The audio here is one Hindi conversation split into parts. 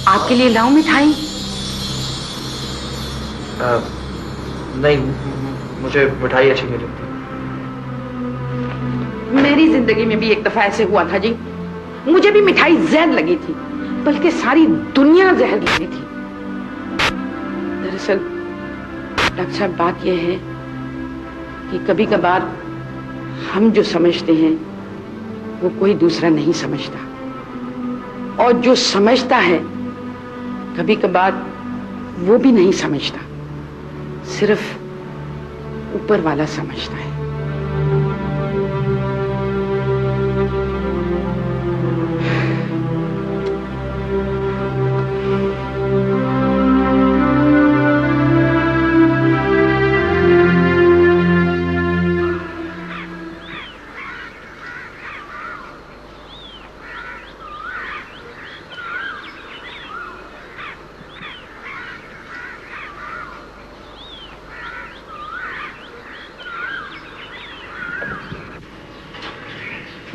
आपके लिए लाऊं मिठाई? नहीं, मुझे मिठाई अच्छी नहीं लगती। मेरी जिंदगी में भी एक दफा ऐसे हुआ था जी। मुझे भी मिठाई जहर लगी थी, बल्कि सारी दुनिया जहर लगी थी। दरअसल डॉक्टर साहब, बात यह है कि कभी कभार हम जो समझते हैं वो कोई दूसरा नहीं समझता, और जो समझता है कभी कभार वो भी नहीं समझता, सिर्फ ऊपर वाला समझता है।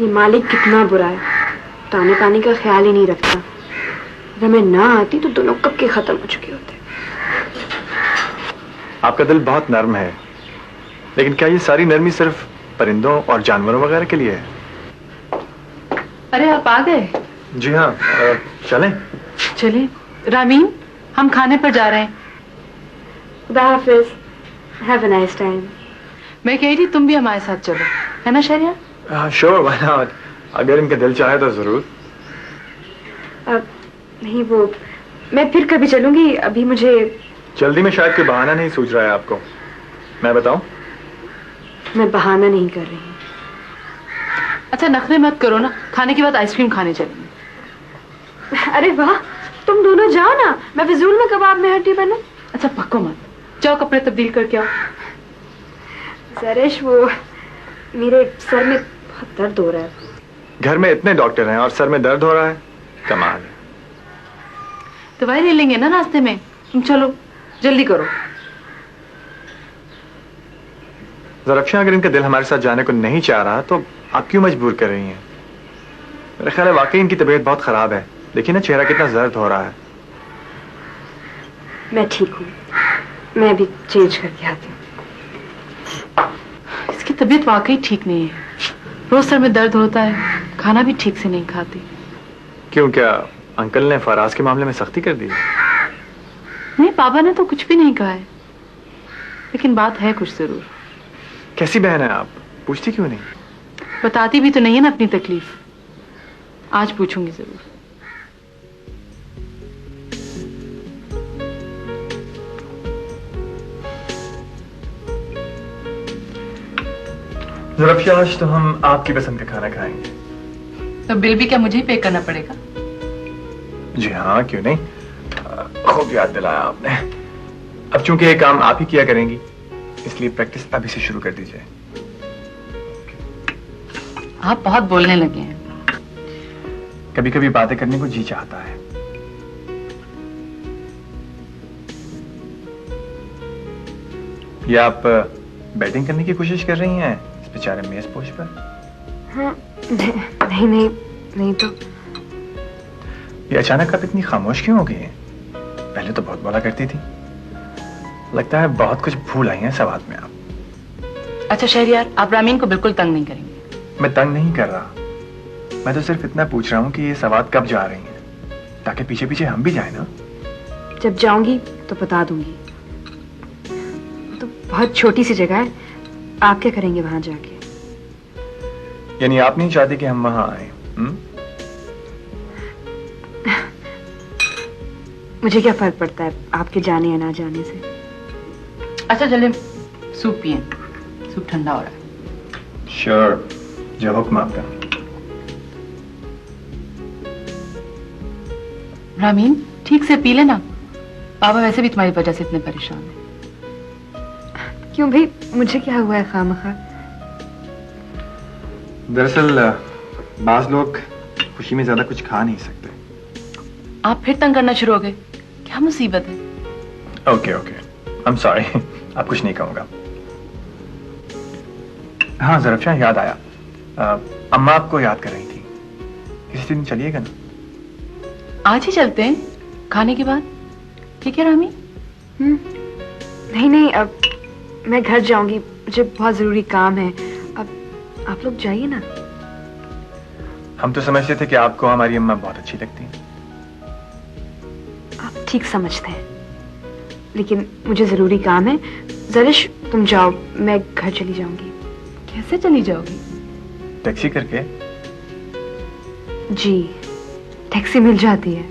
ये मालिक कितना बुरा है, दाने पानी का ख्याल ही नहीं रखता। अगर मैं ना आती तो दोनों कब के खत्म हो चुके होते। आपका दिल बहुत नर्म है, लेकिन क्या ये सारी नरमी सिर्फ परिंदों और जानवरों वगैरह के लिए है? अरे आप आ गए? जी हाँ, चलें? चलिए। रामीन, हम खाने पर जा रहे हैं। खुदा हाफिज, हैव अ नाइस टाइम। मैं कह रही तुम भी हमारे साथ चलो, है ना शरिया? Sure, why not. अगर इनका दिल चाहे तो जरूर। नहीं, वो मैं फिर कभी चलूंगी, अभी मुझे जल्दी में शायद कोई बहाना नहीं सूझ रहा है आपको। मैं बताऊं? मैं बहाना नहीं कर रही हूँ। अच्छा नखरे मत करो ना, खाने के बाद आइसक्रीम खाने चलेंगे। अरे वाह, तुम दोनों जाओ ना, मैं फिजूल में कबाब में हड्डी बनूं। अच्छा पक्को मत, जाओ कपड़े तब्दील करके आओ। जरेश, वो मेरे सर में बहुत दर्द हो रहा है। घर में इतने डॉक्टर हैं और सर में दर्द हो रहा है? कमाल है। दवाई ले लेंगे ना रास्ते में। तुम चलो, जल्दी करो। ज़रफ़शां, अगर इनका दिल हमारे साथ जाने को नहीं चाह रहा तो आप क्यों मजबूर कर रही हैं? मेरा ख्याल है वाकई इनकी तबीयत बहुत खराब है। देखिए ना, चेहरा कितना जर्द हो रहा है। मैं ठीक हूँ, मैं अभी चेंज करके आती हूँ। इसकी तबीयत वाकई ठीक नहीं है, रोज सर में दर्द होता है, खाना भी ठीक से नहीं खाती। क्यों, क्या अंकल ने फराज के मामले में सख्ती कर दी? नहीं, पापा ने तो कुछ भी नहीं कहा है, लेकिन बात है कुछ जरूर। कैसी बहन है आप, पूछती क्यों नहीं? बताती भी तो नहीं है ना अपनी तकलीफ। आज पूछूंगी जरूर। ज़रफ़शां, आज तो हम आपकी पसंद का खाना खाएंगे। तो बिल भी क्या मुझे ही पे करना पड़ेगा? जी हाँ, क्यों नहीं। खूब याद दिलाया आपने। अब चूंकि ये काम आप ही किया करेंगी, इसलिए प्रैक्टिस अभी से शुरू कर दीजिए। आप बहुत बोलने लगे हैं। कभी कभी बातें करने को जी चाहता है। ये आप बैटिंग करने की कोशिश कर रही हैं इस बेचारे मेज पोश पर? हाँ, नहीं नहीं नहीं। तो ये अचानक आप इतनी खामोश क्यों हो गई हैं? पहले तो बहुत बोला करती थी। लगता है बहुत कुछ भूल आई हैं सवाल में आप। अच्छा शहरियार, आप रामीन को बिल्कुल तंग नहीं करेंगे? मैं तंग नहीं कर रहा, मैं तो सिर्फ इतना पूछ रहा हूँ कि ये सवाल कब जा रही हैं, ताकि पीछे पीछे हम भी जाए ना। जब जाऊंगी तो बता दूंगी। तो बहुत छोटी सी जगह है, आप क्या करेंगे वहां जाके? यानी आप नहीं चाहते कि हम वहां आए? मुझे क्या फर्क पड़ता है आपके जाने या ना जाने से? अच्छा चले सूप पिए, सूप ठंडा हो रहा है। श्योर, जो हुक्म आपका। रामीन ठीक से पी लेना, पापा वैसे भी तुम्हारी वजह से इतने परेशान हैं। क्यों भाई, मुझे क्या हुआ है खामखा? दरअसल बाज लोग खुशी में ज्यादा कुछ खा नहीं सकते। आप फिर तंग करना शुरू हो गए, क्या मुसीबत है? Okay okay, I am sorry. अब कुछ नहीं कहूंगा। हाँ ज़रफ़शां, याद आया, अम्मा आपको याद कर रही थी। किसी दिन चलिएगा ना? आज ही चलते हैं। खाने के बाद? ठीक है रामी? नहीं नहीं, अब मैं घर जाऊंगी, मुझे बहुत जरूरी काम है। अब आप लोग जाइए ना। हम तो समझते थे कि आपको हमारी अम्मा बहुत अच्छी लगती है। आप ठीक समझते हैं, लेकिन मुझे जरूरी काम है। जरिश तुम जाओ, मैं घर चली जाऊंगी। कैसे चली जाओगी? टैक्सी करके। जी, टैक्सी मिल जाती है।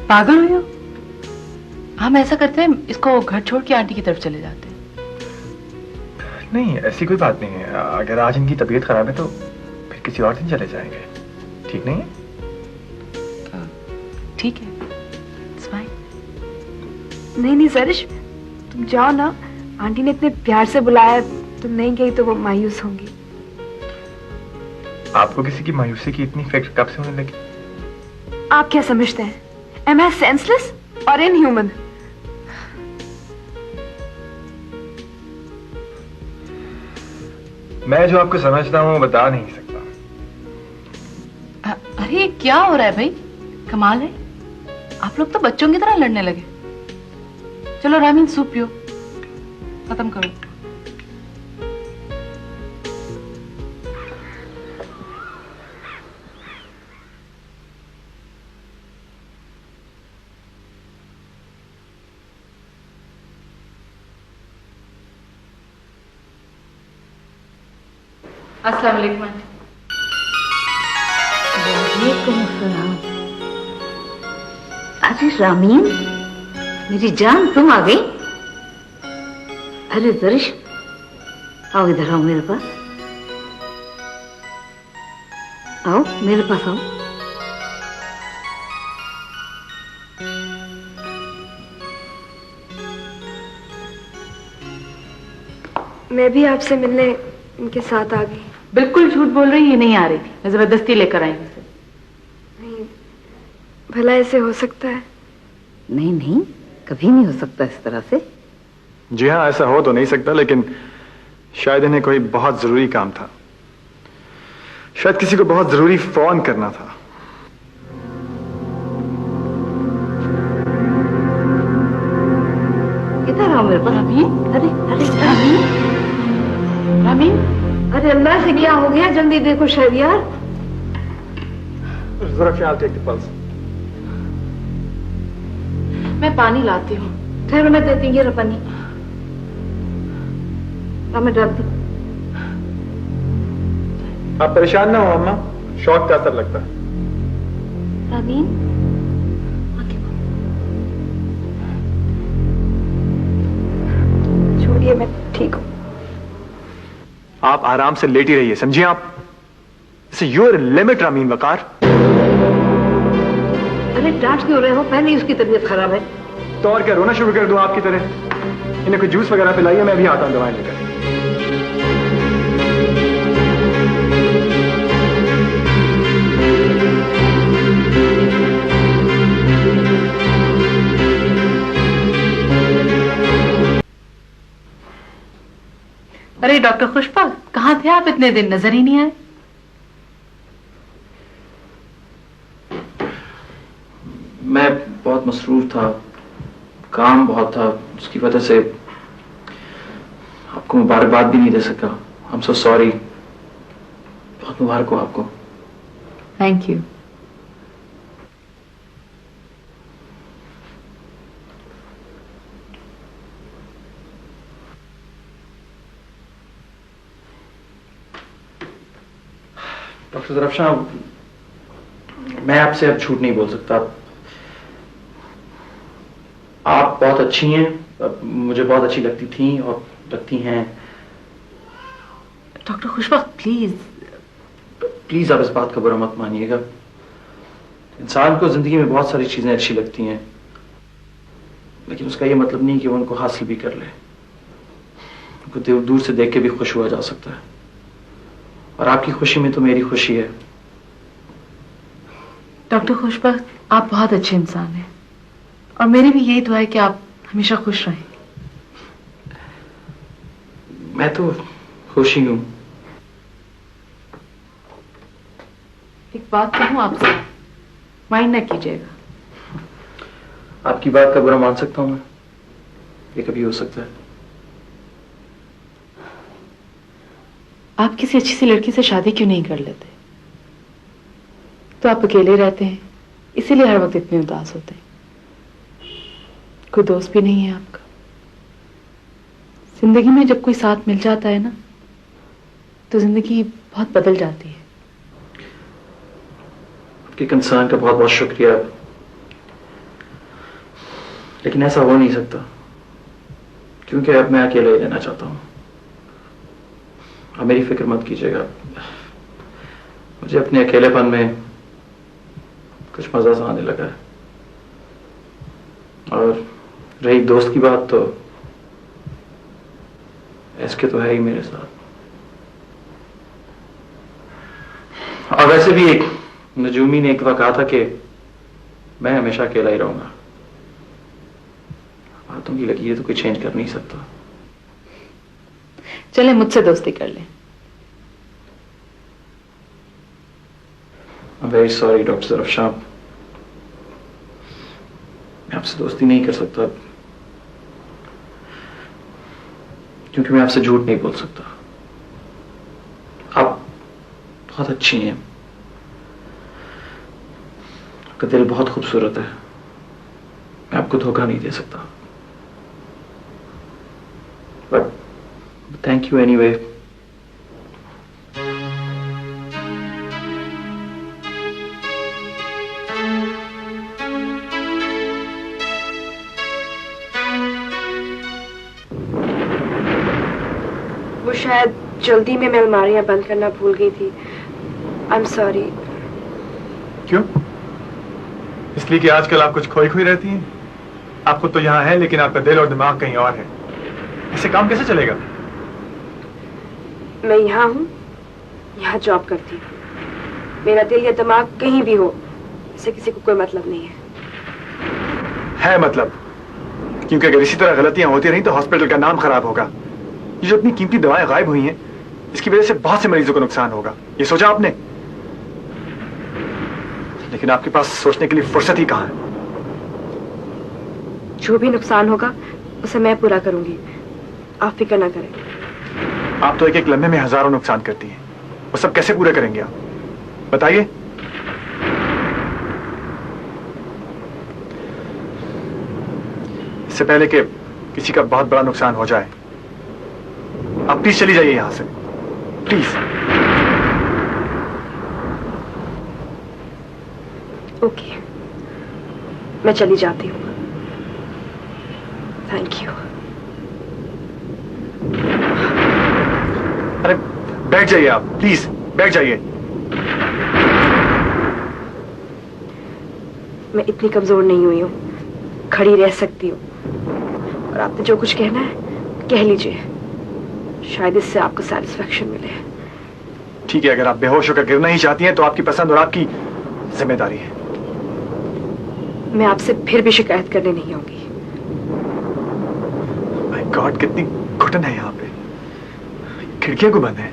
पागल हुई हो? हम ऐसा करते हैं, इसको घर छोड़ के आंटी की तरफ चले जाते हैं। नहीं, ऐसी कोई बात नहीं है। अगर आज इनकी तबीयत खराब है तो फिर किसी और दिन चले जाएंगे। ठीक नहीं है? ठीक है, It's fine. नहीं नहीं जरिश, तुम जाओ ना। आंटी ने इतने प्यार से बुलाया, तुम नहीं गई तो वो मायूस होंगी। आपको किसी की मायूसी की इतनी फिक्र कब से होने लगी? आप क्या समझते हैं? Am I senseless or inhuman? मैं जो आपको समझता हूँ वो बता नहीं सकता। अरे क्या हो रहा है भाई? कमाल है, आप लोग तो बच्चों की तरह लड़ने लगे। चलो रामीन, सूप पियो, खत्म करो। अस्सलाम वालेकुम आंटी। वालेकुम अस्सलाम। अरे रामीन, मेरी जान तुम आ गई? अरे जरिश, आओ इधर, आओ मेरे पास, आओ मेरे पास आओ। मैं भी आपसे मिलने इनके साथ आ गई। बिल्कुल झूठ बोल रही, ये नहीं आ रही थी, मैं जबरदस्ती लेकर आई हूँ। नहीं, भला ऐसे हो सकता है? नहीं नहीं, कभी नहीं हो सकता इस तरह से। जी हाँ, ऐसा हो तो नहीं सकता, लेकिन शायद इन्हें कोई बहुत जरूरी काम था। शायद किसी को बहुत जरूरी फोन करना था। इधर आओ मेरे पास। रामीन, अरे अरे रामीन, रामीन, अरे अल्लाह से क्या हो गया? जल्दी देखो शहरियार। जरा ख्याल टेक द पल्स। मैं पानी लाती हूँ। ठहरो, मैं देती हूँ, ये रहा पानी। मैं डालती। आप परेशान ना हो अम्मा, शौक का असर लगता है। रामीन, छोड़िए, मैं ठीक हूँ। आप आराम से लेटी रहिए, समझिए आप? यूर लिमिट रामीन वकार। अरे डांट क्यों रहे हो? पहले ही उसकी तबीयत खराब है। तो और क्या, रोना शुरू कर दूं आपकी तरह? इन्हें कोई जूस वगैरह पिलाइए, मैं भी आता हूं दवाएं लेकर। अरे डॉक्टर खुशबा, कहाँ थे आप? इतने दिन नजर ही नहीं आए। मैं बहुत मसरूफ था, काम बहुत था, उसकी वजह से आपको मुबारकबाद भी नहीं दे सका। I am so sorry. बहुत मुबारक हो आपको। Thank you. डॉक्टर ज़रफ़शां, मैं आपसे अब झूठ नहीं बोल सकता। आप बहुत अच्छी हैं, मुझे बहुत अच्छी लगती थी और लगती हैं। डॉक्टर खुशबा प्लीज, प्लीज आप इस बात का बुरा मत मानिएगा। इंसान को जिंदगी में बहुत सारी चीजें अच्छी लगती हैं, लेकिन उसका यह मतलब नहीं कि वो उनको हासिल भी कर ले। उनको दूर से देख के भी खुश हुआ जा सकता है, और आपकी खुशी में तो मेरी खुशी है। डॉक्टर खुशबा, आप बहुत अच्छे इंसान हैं, और मेरी भी यही दुआ है कि आप हमेशा खुश रहें। मैं तो खुश ही हूं। एक बात कहूं आपसे, माइंड ना कीजिएगा। आपकी बात का बुरा मान सकता हूं मैं? ये कभी हो सकता है? आप किसी अच्छी सी लड़की से शादी क्यों नहीं कर लेते? तो आप अकेले रहते हैं, इसीलिए हर वक्त इतने उदास होते हैं। कोई दोस्त भी नहीं है आपका। जिंदगी में जब कोई साथ मिल जाता है ना, तो जिंदगी बहुत बदल जाती है। आपके कंसर्न का बहुत बहुत शुक्रिया, लेकिन ऐसा हो नहीं सकता, क्योंकि अब मैं अकेले ही रहना चाहता हूं। अब मेरी फिक्र मत कीजिएगा, मुझे अपने अकेलेपन में कुछ मजा सा आने लगा है। और रही दोस्त की बात, तो इसके तो है ही मेरे साथ। और वैसे भी एक नजूमी ने एक बार कहा था कि मैं हमेशा अकेला ही रहूंगा। बातों की लकीरें तो कोई चेंज कर नहीं सकता। चले मुझसे दोस्ती कर लें। I'm very sorry, doctor Zarafshan, मैं आपसे दोस्ती नहीं कर सकता, क्योंकि मैं आपसे झूठ नहीं बोल सकता। आप बहुत अच्छी हैं, आपका दिल बहुत खूबसूरत है, मैं आपको धोखा नहीं दे सकता। But thank you anyway. वो शायद जल्दी में मैं अलमारियां बंद करना भूल गई थी। I am sorry. क्यों? इसलिए कि आजकल आप कुछ खोई खोई रहती हैं। आप खुद तो यहाँ है, लेकिन आपका दिल और दिमाग कहीं और है। ऐसे काम कैसे चलेगा? मैं यहाँ हूँ, यहाँ जॉब करती हूँ। मेरा दिल या दिमाग कहीं भी हो, इससे किसी को कोई मतलब नहीं है मतलब, क्योंकि अगर इसी तरह गलतियां होती रही तो हॉस्पिटल का नाम खराब होगा। ये जो इतनी कीमती दवाएं गायब हुई हैं, इसकी वजह से बहुत से मरीजों को नुकसान होगा। ये सोचा आपने? लेकिन आपके पास सोचने के लिए फुर्सत ही कहाँ है। जो भी नुकसान होगा उसे मैं पूरा करूंगी, आप फिक्र ना करें। आप तो एक एक लम्हे में हजारों नुकसान करती हैं, वो सब कैसे पूरे करेंगे आप? बताइए। इससे पहले कि किसी का बहुत बड़ा नुकसान हो जाए, आप प्लीज चली जाइए यहां से, प्लीज। ओके, मैं चली जाती हूँ। Thank you. अरे बैठ जाइए आप, प्लीज बैठ जाइए। मैं इतनी कमजोर नहीं हुई हूँ, खड़ी रह सकती हूँ। और आपने जो कुछ कहना है कह लीजिए, शायद इससे आपको सेटिस्फैक्शन मिले। ठीक है, अगर आप बेहोश होकर गिरना ही चाहती हैं तो आपकी पसंद और आपकी जिम्मेदारी है। मैं आपसे फिर भी शिकायत करने नहीं आऊंगी। माय गॉड, कितनी घुटन है यहाँ पे। खिड़कियां को बंद है।